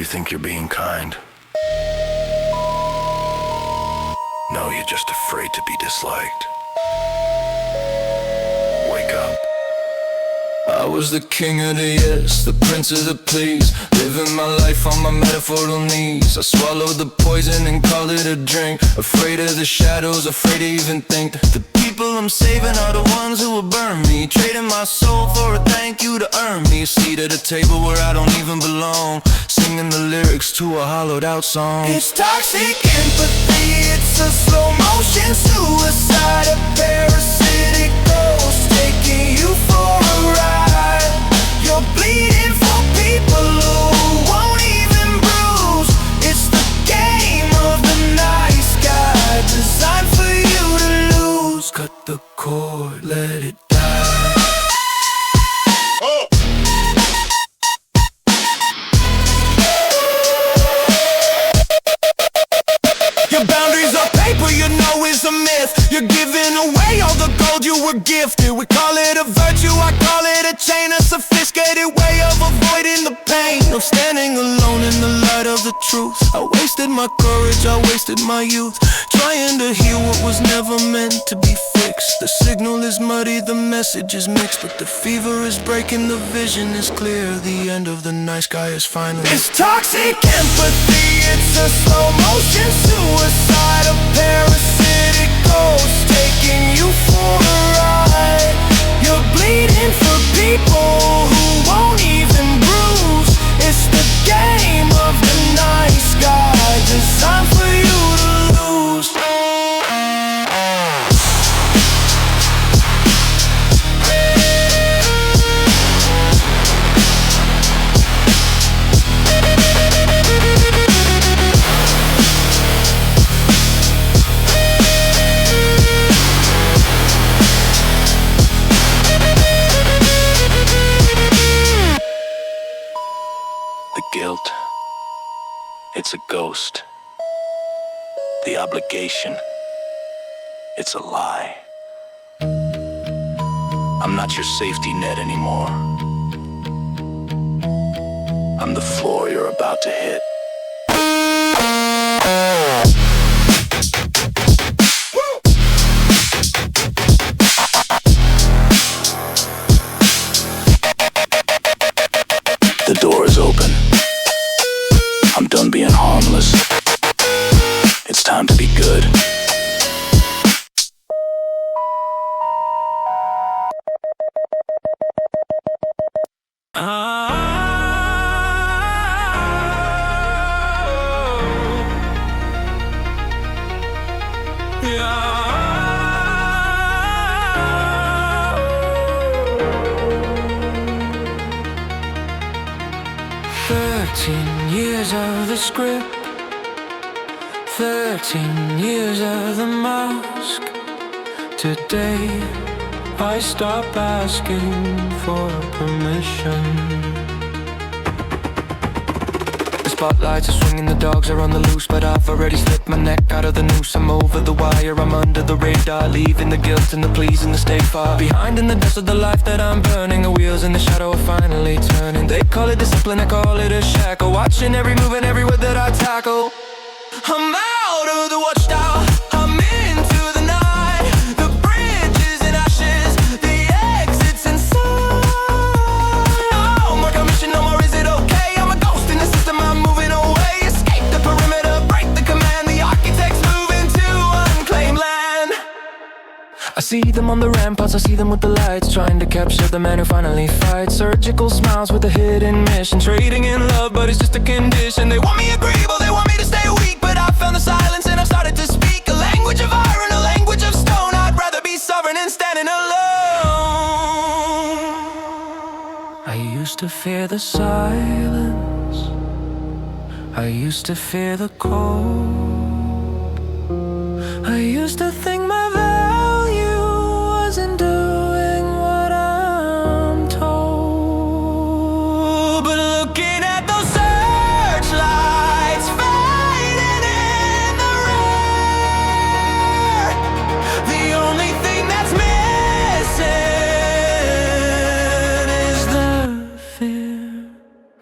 you think you're being kind? No, you're just afraid to be disliked. Wake up. I was the king of the yes, the prince of the please, living my life on my metaphorical knees. I swallowed the poison and called it a drink, afraid of the shadows, afraid to even think. The people I'm saving are the ones who will burn me, trading my soul for a thank you to earn me a seat at a table where I don't even belong, singing the lyrics to a hollowed out song. It's toxic empathy, it's a slow motion suicide, a parasitic ghost taking you for a ride. You're bleeding for people who won't even bruise. It's the game of the nice guy, designed for you to lose. Cut the cord, let it die. Your boundaries are paper, you know is a myth. You're giving away all the gold you were gifted. We call it a virtue, I call it a chain, a sophisticated way of avoiding the pain of standing alone in the light of the truth. I wasted my courage, I wasted my youth, trying to heal what was never meant to be fixed. The signal is muddy, the message is mixed, but the fever is breaking, the vision is clear. The end of the night sky is finally. It's toxic empathy, it's a slow motion suicide, a parasitic ghost taking you for a ride. You're bleeding for people who won't even bruise. It's the game of the nice guy, designed for you to lose. Guilt, it's a ghost. The obligation, it's a lie. I'm not your safety net anymore. I'm the floor you're about to hit. The door is open. I'm done being harmless. It's time to be good. Yeah. 13 years of the script, 13 years of the mask. Today I stop asking for permission. The spotlights are swinging, the dogs are on the loose, but I've already slipped my neck out of the noose. I'm over the wire, I'm under the radar, leaving the guilt and the pleasing to stay far behind in the dust of the life that I'm burning. The wheels in the shadow are finally turning. They call it discipline, I call it a shackle, watching every move and every word that I tackle. I'm out of the watchtower, I'm into the night. The bridges in ashes, the exits inside. No more commission, no more is it okay. I'm a ghost in the system, I'm moving away. Escape the perimeter, break the command. The architects moving to unclaimed land. I see them on the ramparts, I see them with the lights, trying to capture the man who finally fights. Surgical smiles with a hidden mission, trading in love, but it's just a condition. They want me agreeable, they want me to stay weak, but I found the silence and I've started to speak a language of iron, a language of stone. I'd rather be sovereign and standing alone. I used to fear the silence, I used to fear the cold. I used to think my value was in doing what I'm told. But looking at those searchlights fading in the rear, the only thing that's missing is the fear.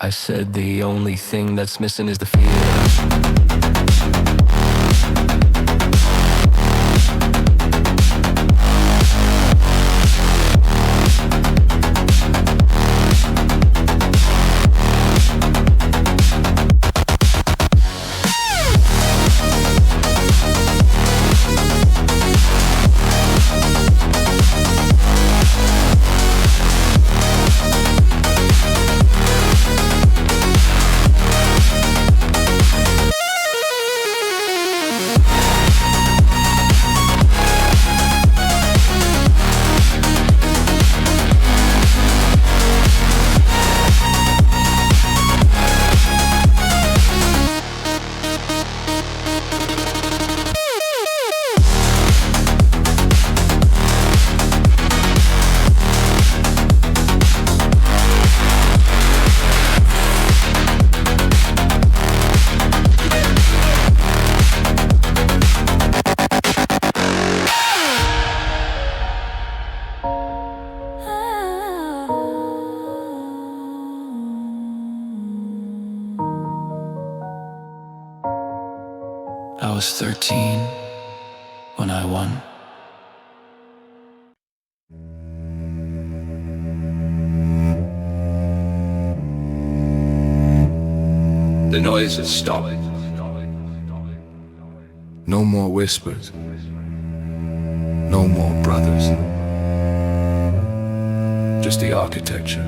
I I said the only thing that's missing is the fear. I was 13 when I won. The noise has stopped. No more whispers. No more brothers. Just the architecture.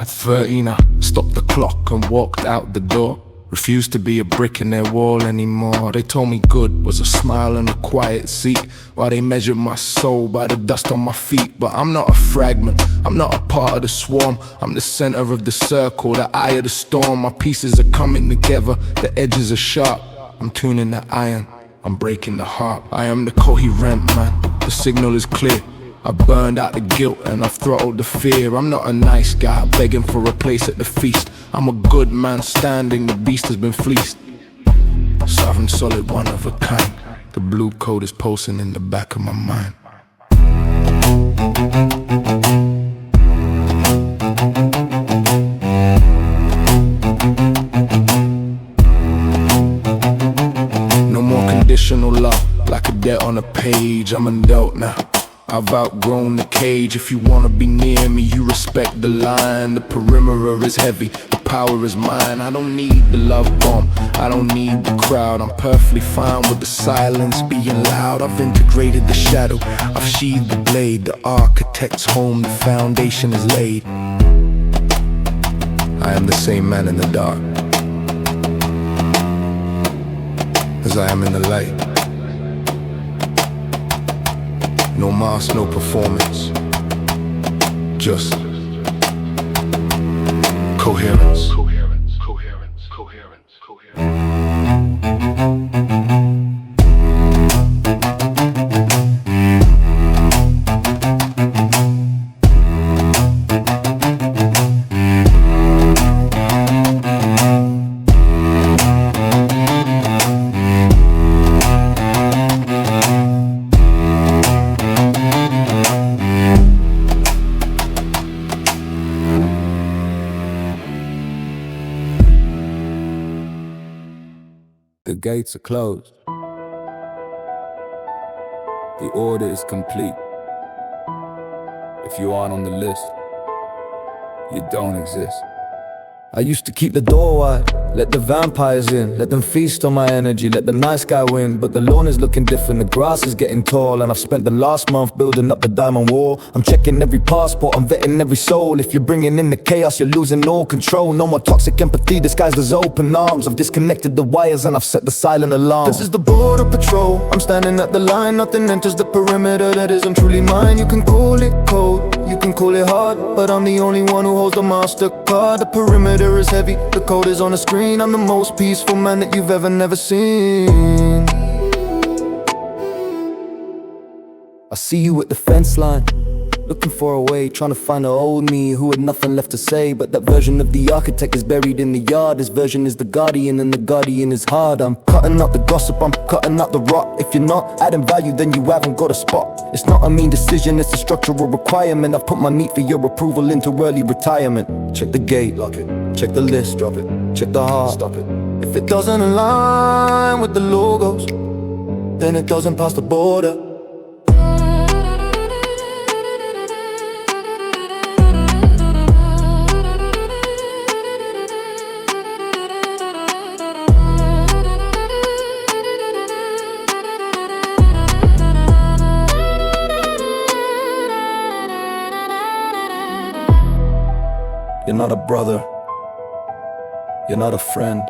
At 13 I stopped the clock and walked out the door. Refused to be a brick in their wall anymore. They told me good was a smile and a quiet seat, while they measured my soul by the dust on my feet. But I'm not a fragment, I'm not a part of the swarm. I'm the center of the circle, the eye of the storm. My pieces are coming together, the edges are sharp. I'm tuning the iron, I'm breaking the heart. I am the coherent man, the signal is clear. I burned out the guilt and I've throttled the fear. I'm not a nice guy begging for a place at the feast. I'm a good man standing, the beast has been fleeced. Sovereign solid, one of a kind. The blue code is pulsing in the back of my mind. No more conditional love, like a debt on a page. I'm an adult now, I've outgrown the cage. If you wanna be near me, you respect the line. The perimeter is heavy, the power is mine. I don't need the love bomb, I don't need the crowd. I'm perfectly fine with the silence being loud. I've integrated the shadow, I've sheathed the blade. The architect's home, the foundation is laid. I am the same man in the dark as I am in the light. No mask, no performance, just coherence. Coherence, coherence, coherence, coherence. The gates are closed. The order is complete. If you aren't on the list, you don't exist. I used to keep the door wide, let the vampires in, let them feast on my energy, let the nice guy win. But the lawn is looking different, the grass is getting tall, and I've spent the last month building up the diamond wall. I'm checking every passport, I'm vetting every soul. If you're bringing in the chaos, you're losing all control. No more toxic empathy disguised as open arms. I've disconnected the wires and I've set the silent alarm. This is the border patrol, I'm standing at the line. Nothing enters the perimeter that isn't truly mine. You can call it cold, you can call it hard, but I'm the only one who holds the master card. The perimeter is heavy, the code is on the screen. I'm the most peaceful man that you've never seen. I see you at the fence line, looking for a way, trying to find an old me who had nothing left to say. But that version of the architect is buried in the yard. This version is the guardian, and the guardian is hard. I'm cutting out the gossip, I'm cutting out the rot. If you're not adding value, then you haven't got a spot. It's not a mean decision, it's a structural requirement. I've put my meat for your approval into early retirement. Check the gate, lock it. Check the list, drop it. Check the heart, stop it. If it doesn't align with the logos, then it doesn't pass the border. You're not a brother, you're not a friend.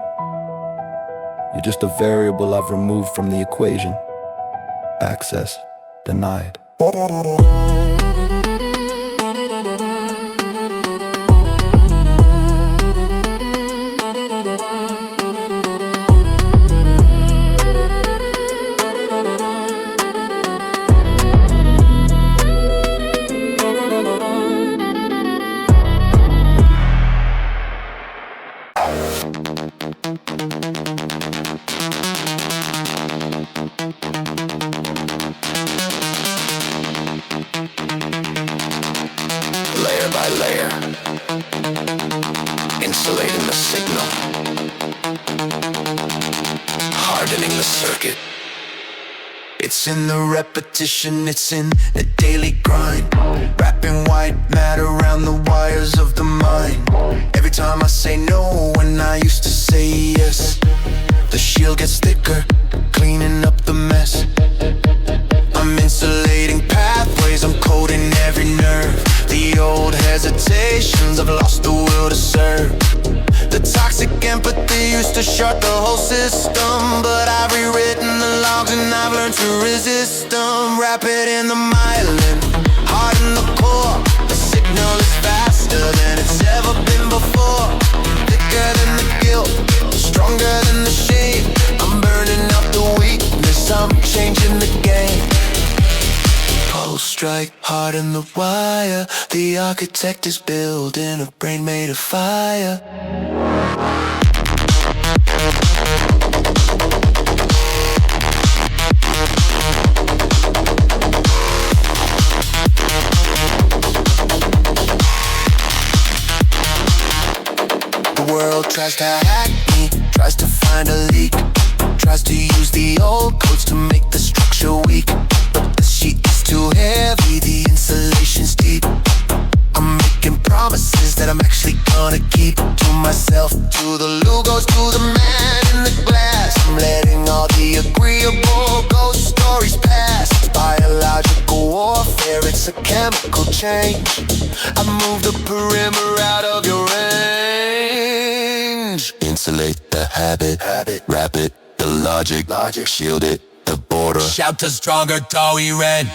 You're just a variable I've removed from the equation. Access denied. Layer by layer, insulating the signal, hardening the circuit. It's in the repetition, it's in the daily grind. Wrapping white matter around the wires of the mind. Every time I say no when I used to say yes, the shield gets thicker, cleaning up the mess. I'm insulating pathways, I'm coding every nerve. The old hesitations, I've lost the will to serve. The toxic empathy used to shut the whole system, but I've rewritten the logs and I've learned to resist them. Wrap it in the myelin, heart in the core. The signal is faster than it's ever been before. Thicker than the guilt, stronger than the shame. I'm burning out the weakness, I'm changing the game. Pulse strike, heart in the wire. The architect is building a brain made of fire. The world tries to hack me, tries to find a leak, tries to use the old codes to make the structure weak. But the sheet is too heavy, the insulation's deep. I'm making promises that I'm actually gonna keep. To myself, to the Logos, to the man in the glass. I'm letting all the agreeable ghost stories pass. It's biological warfare, it's a chemical change. I move the perimeter out of your range. Insulate the habit, wrap it, the logic, shield it, the border. Shout to stronger Coherent.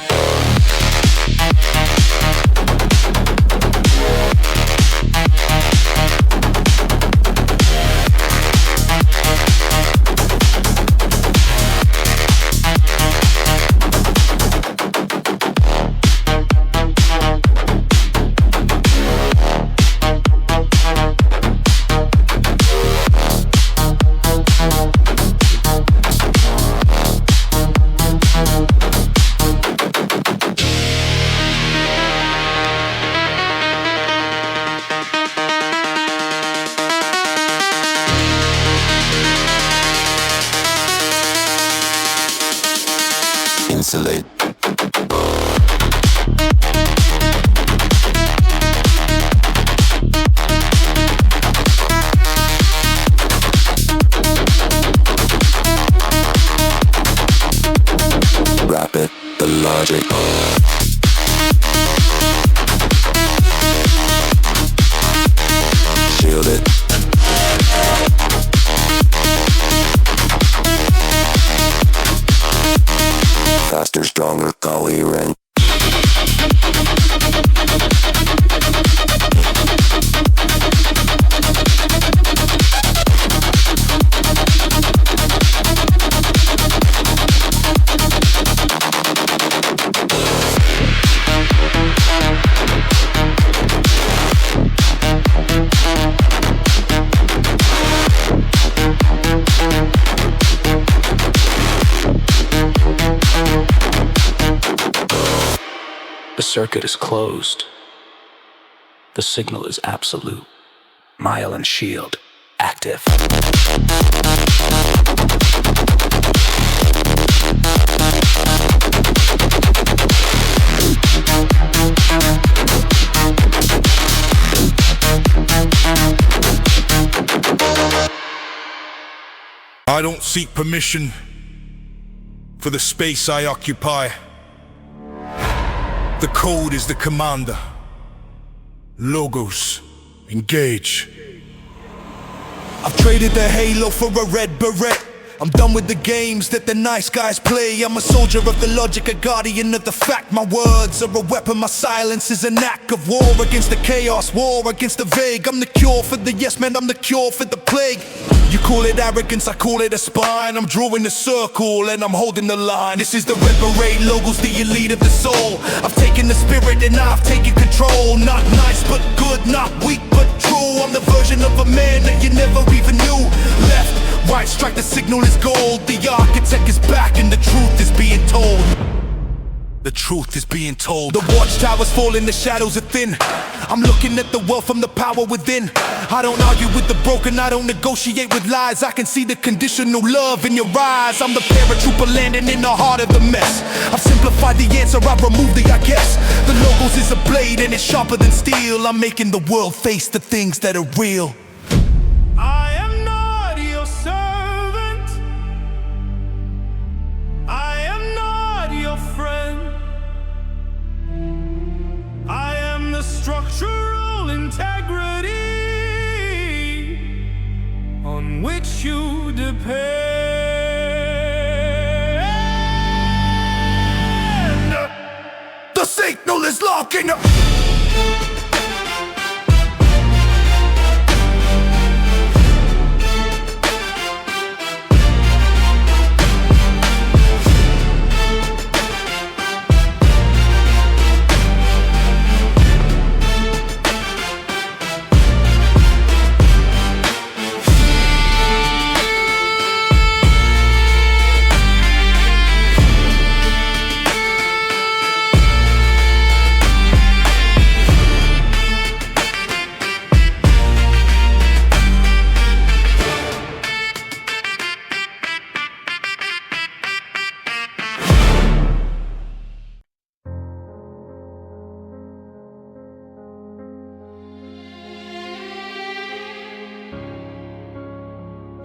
Insulate. Wrap it, the logic. Shield it. Faster, stronger, coherent. circuit is closed. The signal is absolute. Myelin Shield active. I don't seek permission for the space I occupy. The code is the commander. Logos, engage. I've traded the halo for a red beret. I'm done with the games that the nice guys play. I'm a soldier of the logic, a guardian of the fact. My words are a weapon, my silence is an act of war against the chaos, war against the vague. I'm the cure for the yes man, I'm the cure for the plague. You call it arrogance, I call it a spine. I'm drawing a circle and I'm holding the line. This is the red beret logos, the elite of the soul. I've taken the spirit and I've taken control. Not nice but good, not weak but true. I'm the version of a man that you never even knew. Left, right, strike, the signal is gold. The architect is back and the truth is being told. The truth is being told. The watchtowers fall and the shadows are thin. I'm looking at the world from the power within. I don't argue with the broken, I don't negotiate with lies. I can see the conditional love in your eyes. I'm the paratrooper landing in the heart of the mess. I've simplified the answer, I've removed the I guess. The logos is a blade and it's sharper than steel. I'm making the world face the things that are real. I am not your servant. I am not your friend. I am the structural integrity on which you depend. The signal is locking up.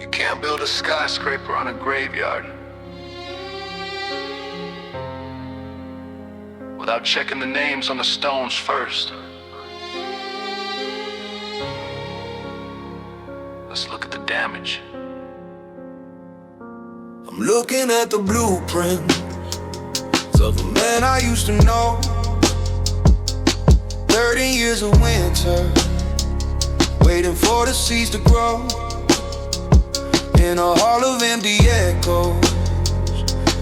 You can't build a skyscraper on a graveyard without checking the names on the stones first. Let's look at the damage. I'm looking at the blueprint of a man I used to know. 30 years of winter, waiting for the seeds to grow. In a hall of empty echoes,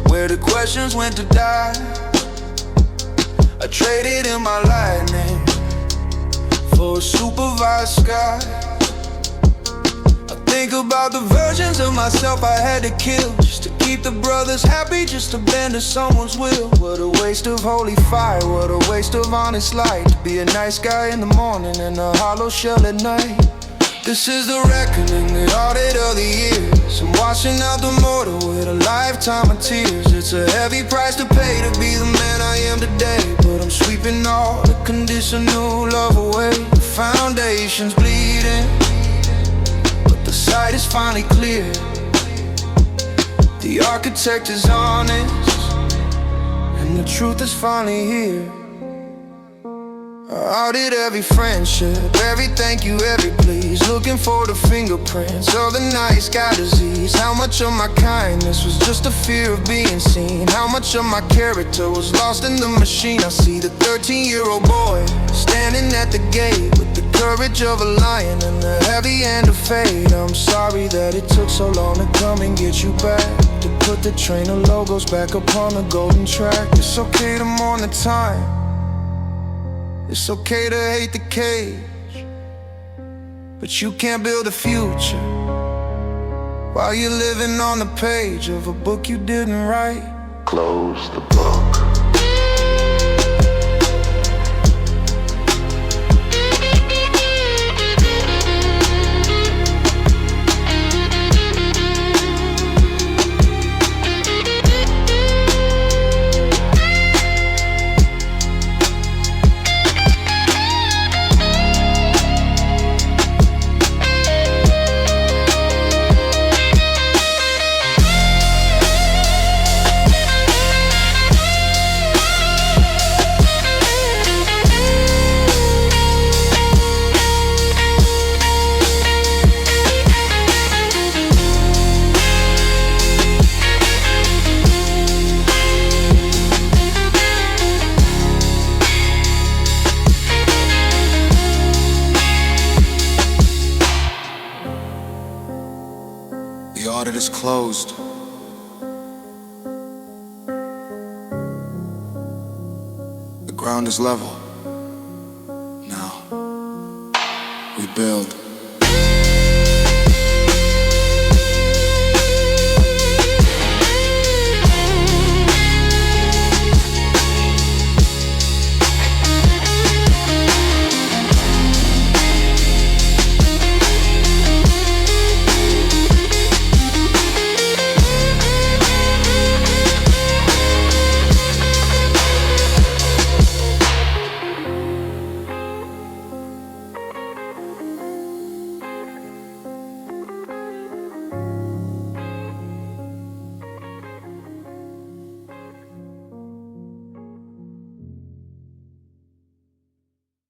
where the questions went to die. I traded in my lightning for a supervised sky. I think about the versions of myself I had to kill just to keep the brothers happy, just to bend to someone's will. What a waste of holy fire, what a waste of honest light. To be a nice guy in the morning and a hollow shell at night. This is the reckoning, the audit of the years. I'm washing out the mortar with a lifetime of tears. It's a heavy price to pay to be the man I am today, but I'm sweeping all the conditional love away. The foundation's bleeding, but the sight is finally clear. The architect is honest, and the truth is finally here. I audit every friendship, every thank you, every please. Looking for the fingerprints of the nice guy disease. How much of my kindness was just a fear of being seen? How much of my character was lost in the machine? I see the 13-year-old boy standing at the gate with the courage of a lion and the heavy hand of fate. I'm sorry that it took so long to come and get you back, to put the train of logos back upon the golden track. It's okay to mourn the time, it's okay to hate the cage, but you can't build a future while you're living on the page of a book you didn't write. Close the book. but it is closed. The ground is level. Now, we build.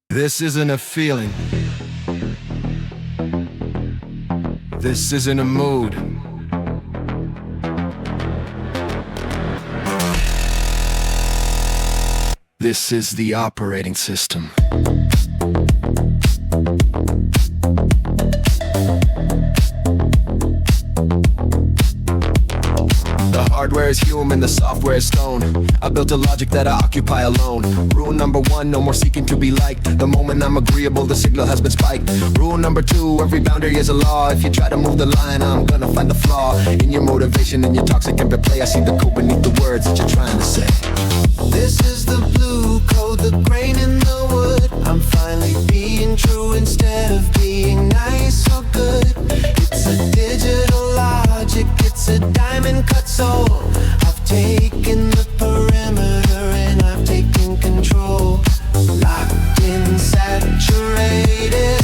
This isn't a feeling. This isn't a mood. This is the operating system. The hardware is human, the software is stone. I built a logic that I occupy alone. Rule number 1, no more seeking to be liked. The moment I'm agreeable, the signal has been spiked. Rule number 2, every boundary is a law. If you try to move the line, I'm gonna find the flaw in your motivation and your toxic interplay. I see the code beneath the words that you're trying to say. This is the blue code, the grain in the wood. I'm finally being true instead of being nice or good. It's a digital logic, it's a diamond cut soul. I've taken the perimeter and I've taken control. Locked in, saturated,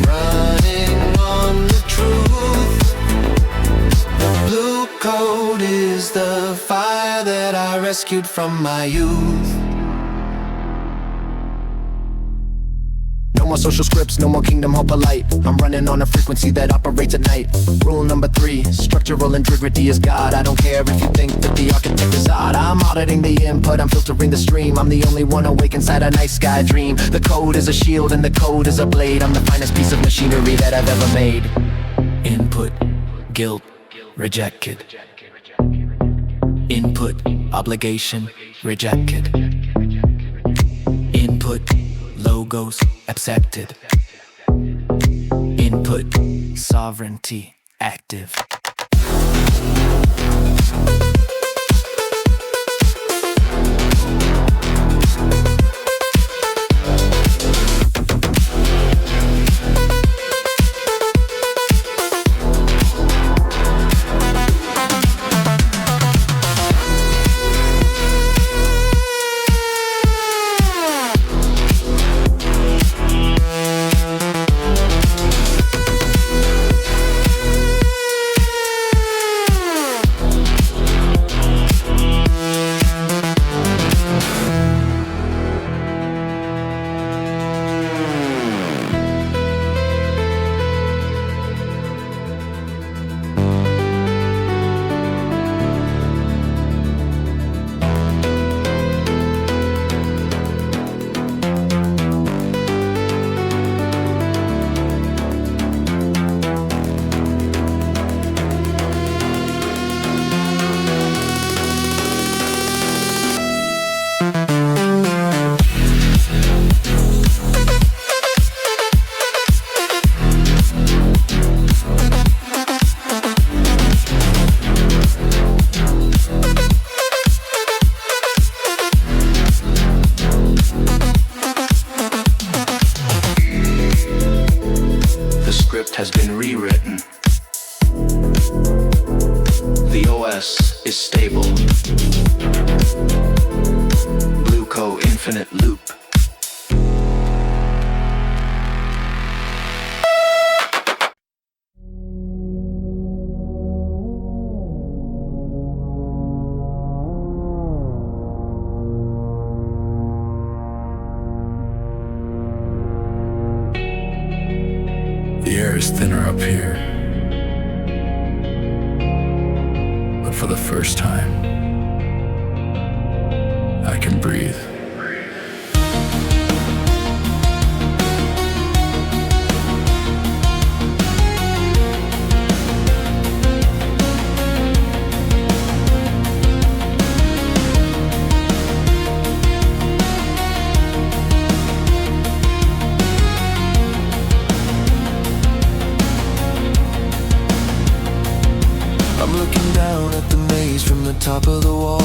running on the truth. The blue code is the fire that I rescued from my youth. No more social scripts, no more kingdom all polite. I'm running on a frequency that operates at night. Rule number 3, structural integrity is God. I don't care if you think that the architect is odd. I'm auditing the input, I'm filtering the stream. I'm the only one awake inside a night sky dream. The code is a shield and the code is a blade. I'm the finest piece of machinery that I've ever made. Input, guilt, rejected. Input, obligation, rejected. Input, logos, accepted. Input, sovereignty, active. Has been rewritten. The OS is stable. Blue Co infinite loop. The air is thinner up here, but for the first time, I can breathe. gaze from the top of the wall,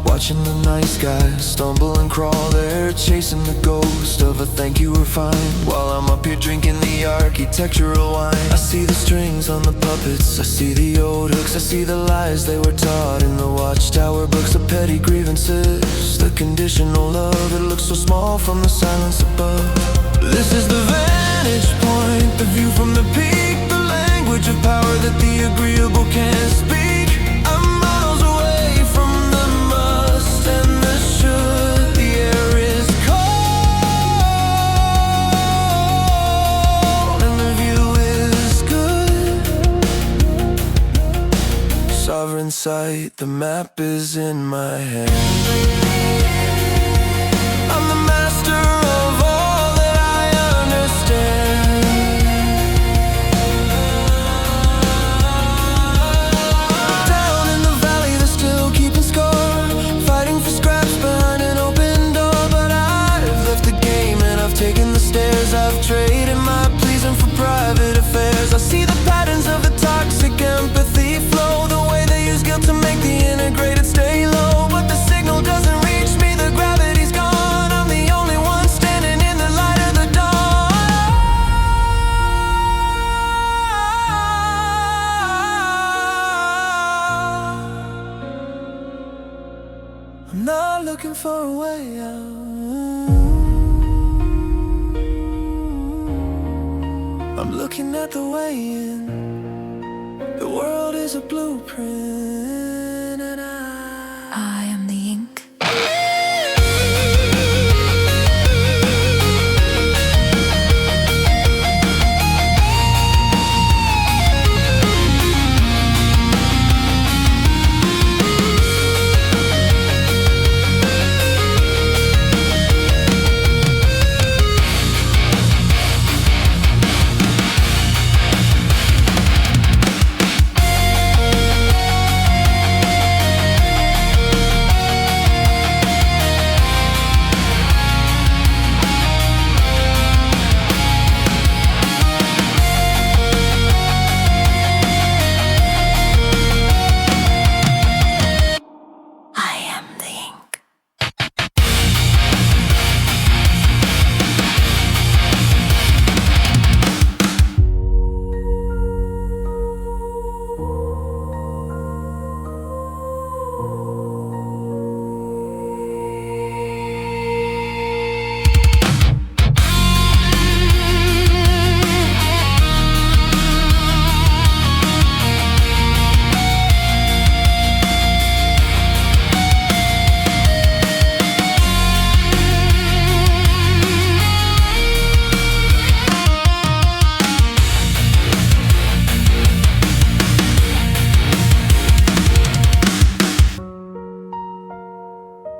watching the night sky stumble and crawl. They're chasing the ghost of a thank you or fine, while I'm up here drinking the architectural wine. I see the strings on the puppets, I see the old hooks, I see the lies they were taught in the Watchtower books. The petty grievances, the conditional love, it looks so small from the silence above. This is the vantage point, the view from the peak, the language of power that the agreeable can't speak. I'm miles away from the must and the should. The air is cold and the view is good. Sovereign sight, the map is in my hand. I'm the master of all that I understand. Down in the valley they're still keeping score, fighting for scraps behind an open door. But I've left the game and I've taken the stairs. I've traded my pleasing for private affairs. I see the patterns of the toxic empathy flow, the way they use guilt to make the integrated stay low. But the signal doesn't reach me, the gravity's gone. I'm the only one standing in the light of the dawn. I'm not looking for a way out, I'm looking at the way in. The world is a blueprint and I am the ink.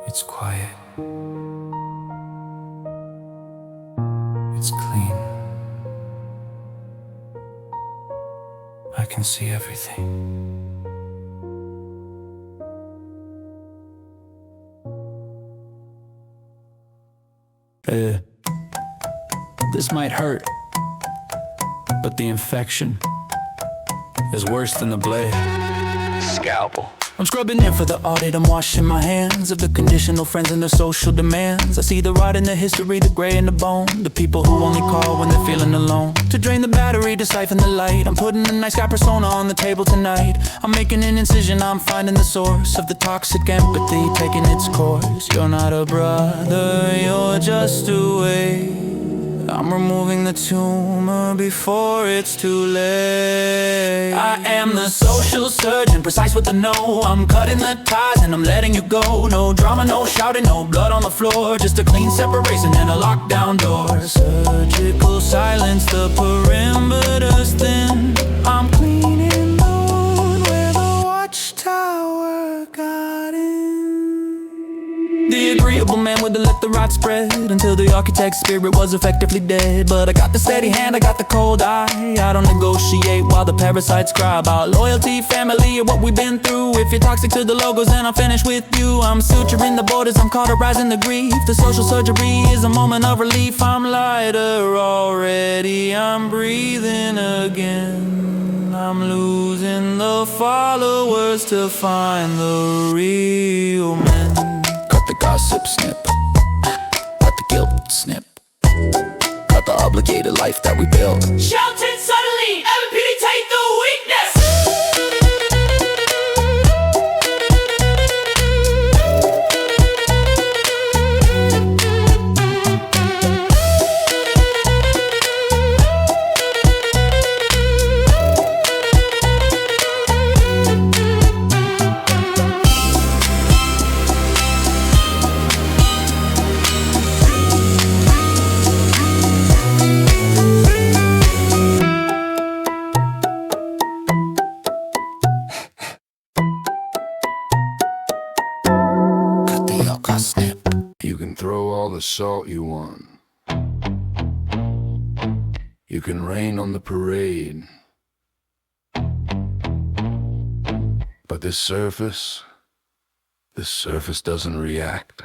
It's quiet. It's clean. I can see everything. This might hurt, but the infection is worse than the blade. Scalpel. I'm scrubbing in for the audit, I'm washing my hands of the conditional friends and the social demands. I see the rot in the history, the gray in the bone, the people who only call when they're feeling alone. To drain the battery, to siphon the light, I'm putting a nice guy persona on the table tonight. I'm making an incision, I'm finding the source of the toxic empathy taking its course. You're not a brother, you're just a way. I'm removing the tumor before it's too late. I am the social surgeon, precise with the no. I'm cutting the ties and I'm letting you go. No drama, no shouting, no blood on the floor. Just a clean separation and a lockdown door. Surgical silence, the perimeter's thin. I'm cleaning the wound where the watchtower got in. The agreeable man wouldn't let the rot spread until the architect's spirit was effectively dead. But I got the steady hand, I got the cold eye. I don't negotiate while the parasites cry about loyalty, family, or what we've been through. If you're toxic to the logos, then I'm finished with you. I'm suturing the borders, I'm cauterizing the grief. The social surgery is a moment of relief. I'm lighter already, I'm breathing again. I'm losing the followers to find the real men. Cut the gossip snip, cut the guilt snip, cut the obligated life that we built. Shouting suddenly, amputate the weakness. You can throw all the salt you want. You can rain on the parade. But this surface doesn't react.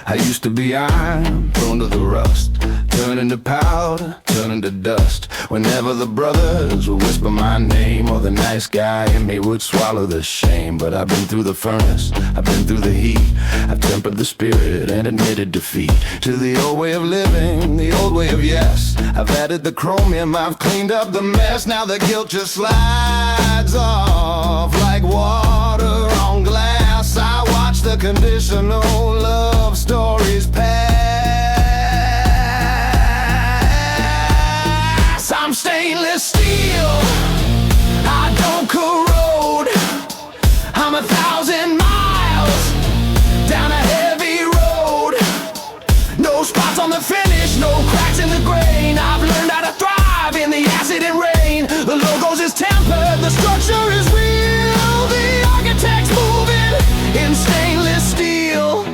I used to be iron, prone to the rust, turning to powder, turning to dust. Whenever the brothers would whisper my name, or the nice guy in me would swallow the shame. But I've been through the furnace, I've been through the heat, I've tempered the spirit and admitted defeat to the old way of living, the old way of yes. I've added the chromium, I've cleaned up the mess. Now the guilt just slides off like water on glass. I watch the conditional love stories pass. I'm stainless steel, I don't corrode. I'm 1,000 miles down a heavy road. No spots on the finish, no cracks in the grain. I've learned how to thrive in the acid and rain. The logos is tempered, the structure is real. The architect's moving in stainless steel.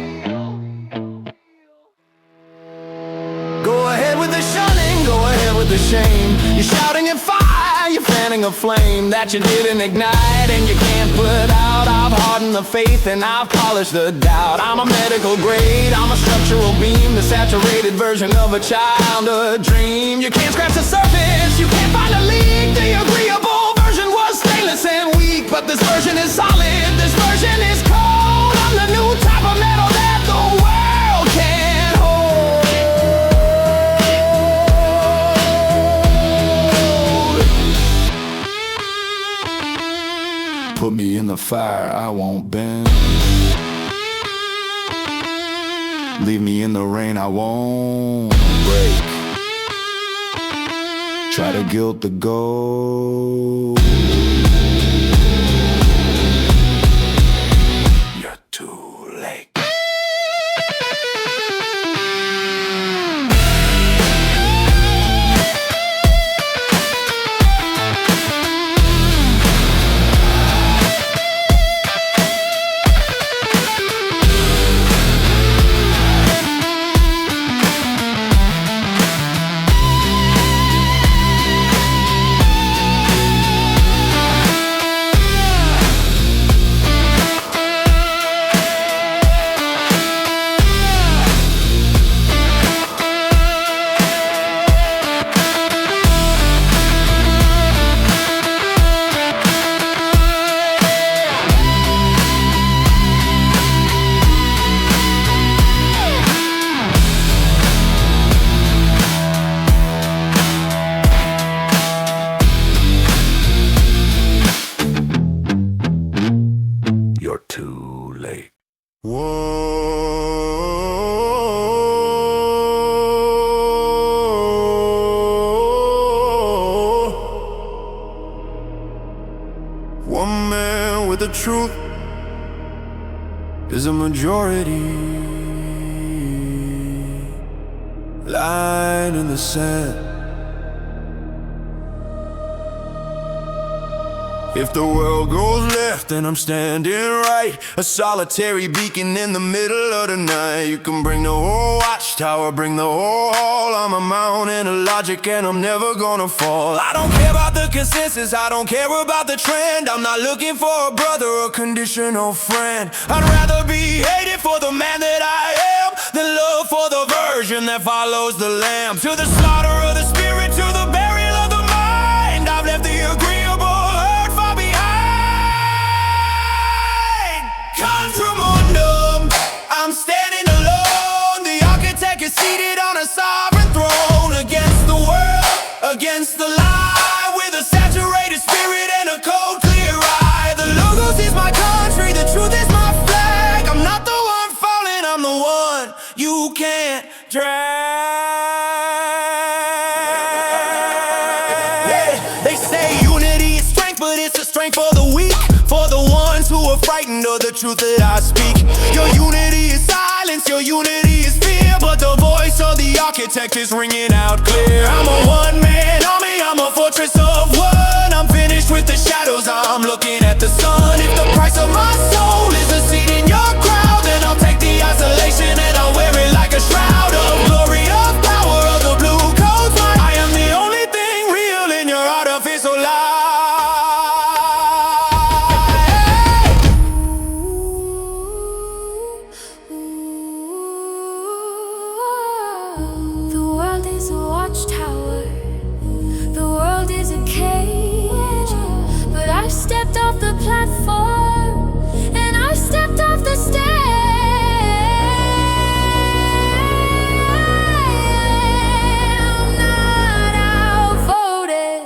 Go ahead with the shunning, go ahead with the shame. You're shouting at fire, you're fanning a flame that you didn't ignite and you can't put out. I've hardened the faith and I've polished the doubt. I'm a medical grade, I'm a structural beam, the saturated version of a childhood dream. You can't scratch the surface, you can't find a leak. The agreeable version was stainless and weak, but this version is solid, this version is cold. I'm the new type of metal that the world can't hold. Put me in the fire, I won't bend. Leave me in the rain, I won't break. Try to gilt the gold. You're too late. You're too late. One man with the truth is a majority. Line in the sand. If the world goes left, then I'm standing right, a solitary beacon in the middle of the night. You can bring the whole watchtower, bring the whole hall. I'm a mountain of logic and I'm never gonna fall. I don't care about the consensus, I don't care about the trend. I'm not looking for a brother or conditional friend. I'd rather be hated for the man that I am than love for the version that follows the lamb. To the slaughter of the spirit, to the burial of the mind, I've left the agreeable hurt far behind. Contra Mundum, I'm standing alone. The architect is seated on a sovereign throne. Against the world, against the lie, with a saturated spirit and a cold clear eye. The Logos is my country, the truth is my flag. I'm not the one falling, I'm the one you can't drag. They say unity is strength, but it's a strength for the weak, for the ones who are frightened of the truth that I speak. Your unity is silence, your unity is fear, but the voice of the architect is ringing out clear. I'm a one-man army, I'm a fortress of one. I'm finished with the shadows, I'm looking at the sun. If the price of my soul is a seat in your crowd, then I'll take the isolation and I'll wear it like a shroud of glory, of power, of the blue coat's mine. I am the only thing real in your artificial life. The world is a watchtower, the world is a cage, but I've stepped off the platform and I've stepped off the stage. I'm not outvoted.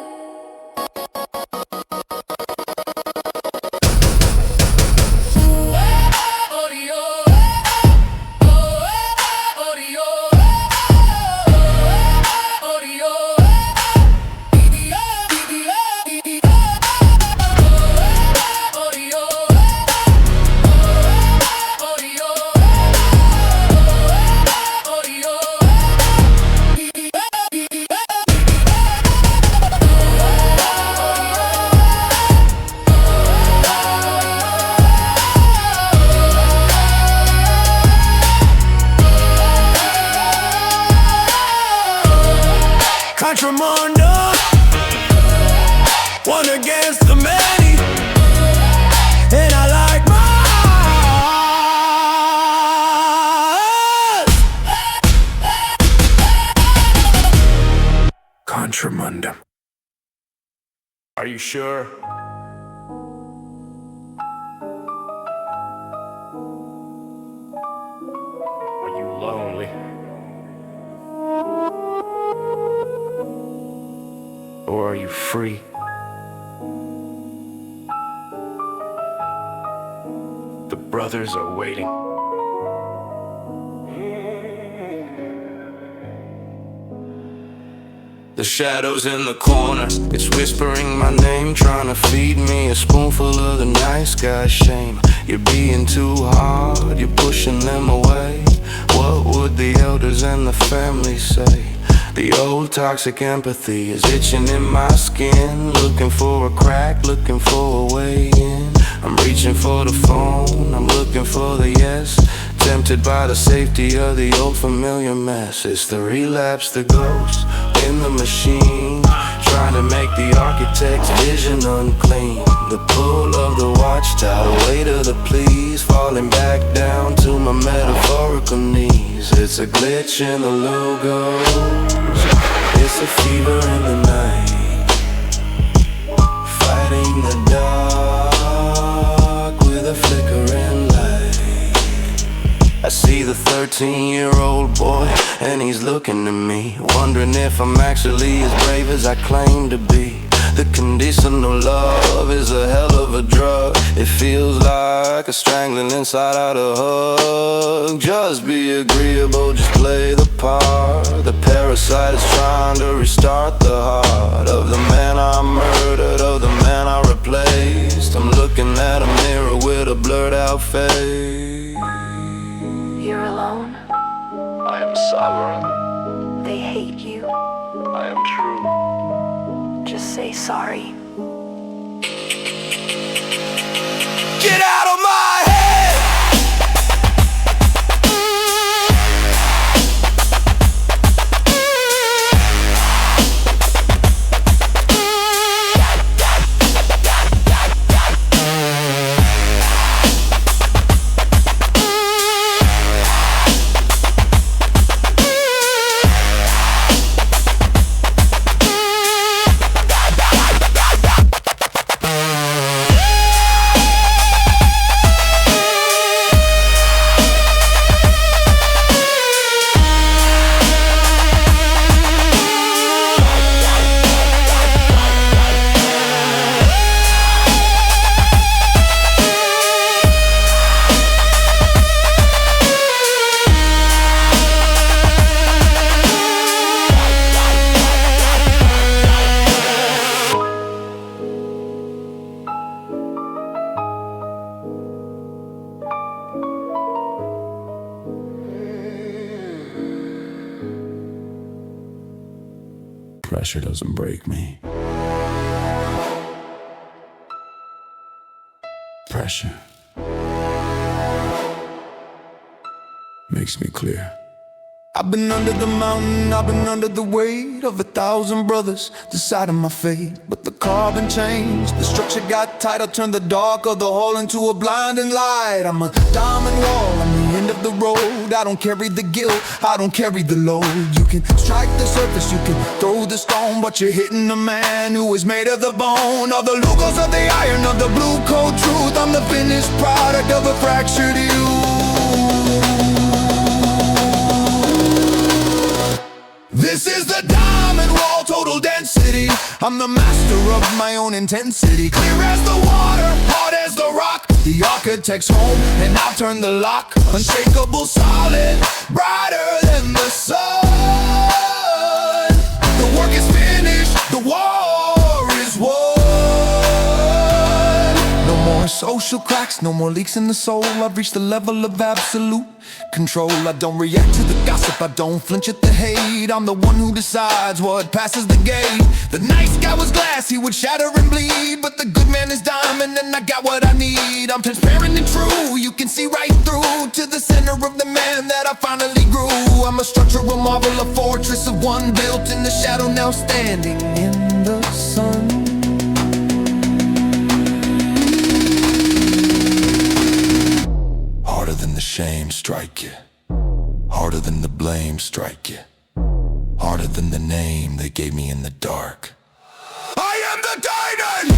Contra Mundum, one against the many, and I like mine. Contra Mundum. Are you sure? Are you lonely? Or are you free? The brothers are waiting. The shadows in the corner, it's whispering my name, trying to feed me a spoonful of the nice guy shame. You're being too hard, you're pushing them away. What would the elders and the family say? The old toxic empathy is itching in my skin, looking for a crack, looking for a way in. I'm reaching for the phone, I'm looking for the yes, tempted by the safety of the old familiar mess. It's the relapse, the ghost in the machine, trying to make the architect's vision unclean. The pull of the watchtower, weight of the pleas, falling back down to my metaphorical knees. It's a glitch in the logos, it's a fever in the night, fighting the dark with a flickering light. I see the 13-year-old boy, and he's looking at me, wondering if I'm actually as brave as I claim to be. The conditional love is a hell of a drug. It feels like a strangling inside out a hug. Just be agreeable, just play the part. The parasite is trying to restart the heart of the man I murdered, of the man I replaced. I'm looking at a mirror with a blurred out face. You're alone. I am sovereign. They hate you. I am true. Just say sorry. Get out of my head. Pressure doesn't break me. Pressure makes me clear. I've been under the mountain, I've been under the weight of 1,000 brothers deciding my fate. But the carbon changed, the structure got tight. I turned the dark of the hall into a blinding light. I'm a diamond wall on the end of the road. I don't carry the guilt, I don't carry the load. You can strike the surface, you can throw the stone, but you're hitting a man who is made of the bone. Of the logos of the iron, of the blue coat truth. I'm the finished product of a fractured you. This is the diamond wall, total density. I'm the master of my own intensity. Clear as the water, hard as the rock. The architect's home, and I'll turn the lock. Unshakable, solid, brighter than the sun. The work is finished, the war is won. No more social cracks, no more leaks in the soul. I've reached the level of absolute control. I don't react to the gossip, I don't flinch at the hate. I'm the one who decides what passes the gate. The nice guy was glass, he would shatter and bleed, but the good man is diamond and I got what I need. I'm transparent and true, you can see right through to the center of the man that I finally grew. I'm a structural marvel, a fortress of one built in the shadow, now standing in the sun. Harder than the shame strike you, harder than the blame strike you, harder than the name they gave me in the dark. I am the Titan!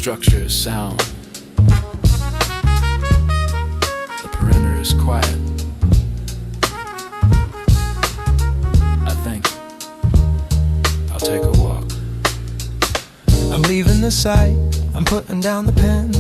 Structure is sound. The perimeter is quiet. I think I'll take a walk. I'm leaving the site, I'm putting down the pen.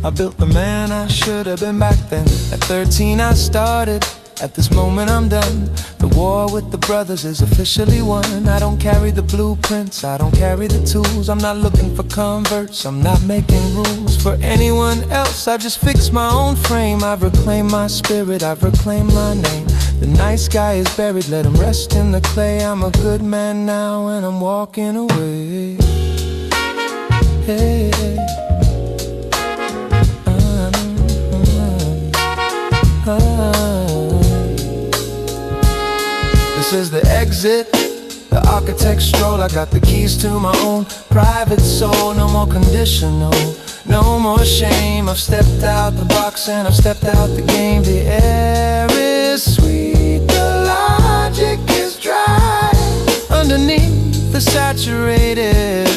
I built the man I should have been back then. At 13 I started, at this moment I'm done. The war with the brothers is officially won. I don't carry the blueprints, I don't carry the tools. I'm not looking for converts, I'm not making rules for anyone else. I just fix my own frame. I've reclaimed my spirit, I've reclaimed my name. The night sky is buried, let him rest in the clay. I'm a good man now and I'm walking away. Hey, This is the exit, the architect's stroll. I got the keys to my own private soul. No more conditional, no more shame. I've stepped out the box and I've stepped out the game. The air is sweet, the logic is dry. Underneath the saturated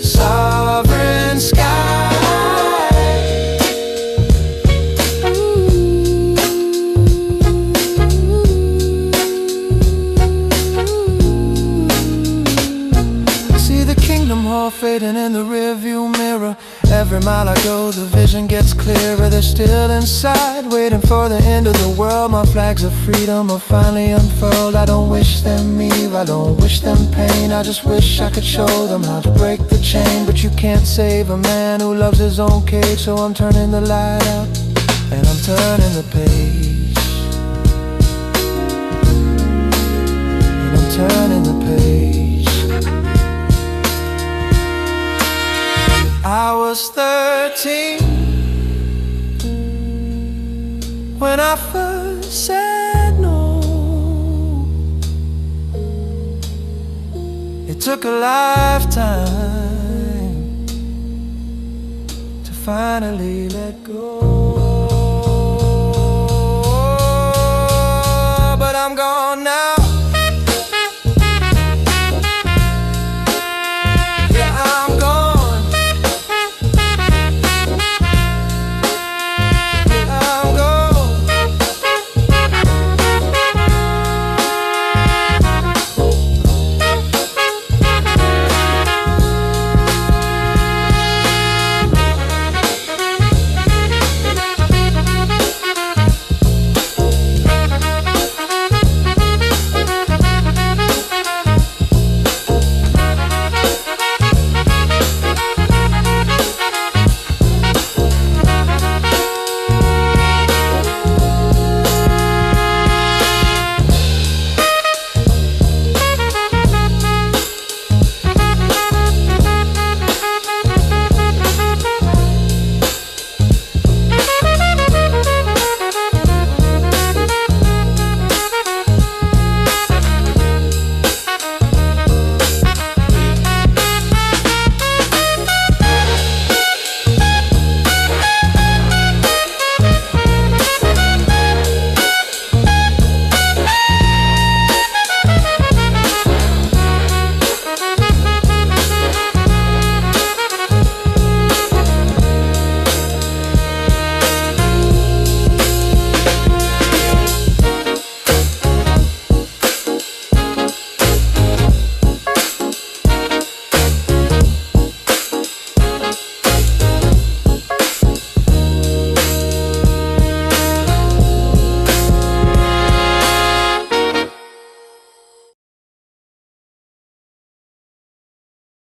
sovereign sky. All fading in the rearview mirror. Every mile I go, the vision gets clearer. They're still inside, waiting for the end of the world. My flags of freedom are finally unfurled. I don't wish them evil, I don't wish them pain. I just wish I could show them how to break the chain. But you can't save a man who loves his own cage. So I'm turning the light out and I'm turning the page. And I'm turning the page. I was 13 when I first said no. It took a lifetime to finally let go. But I'm gone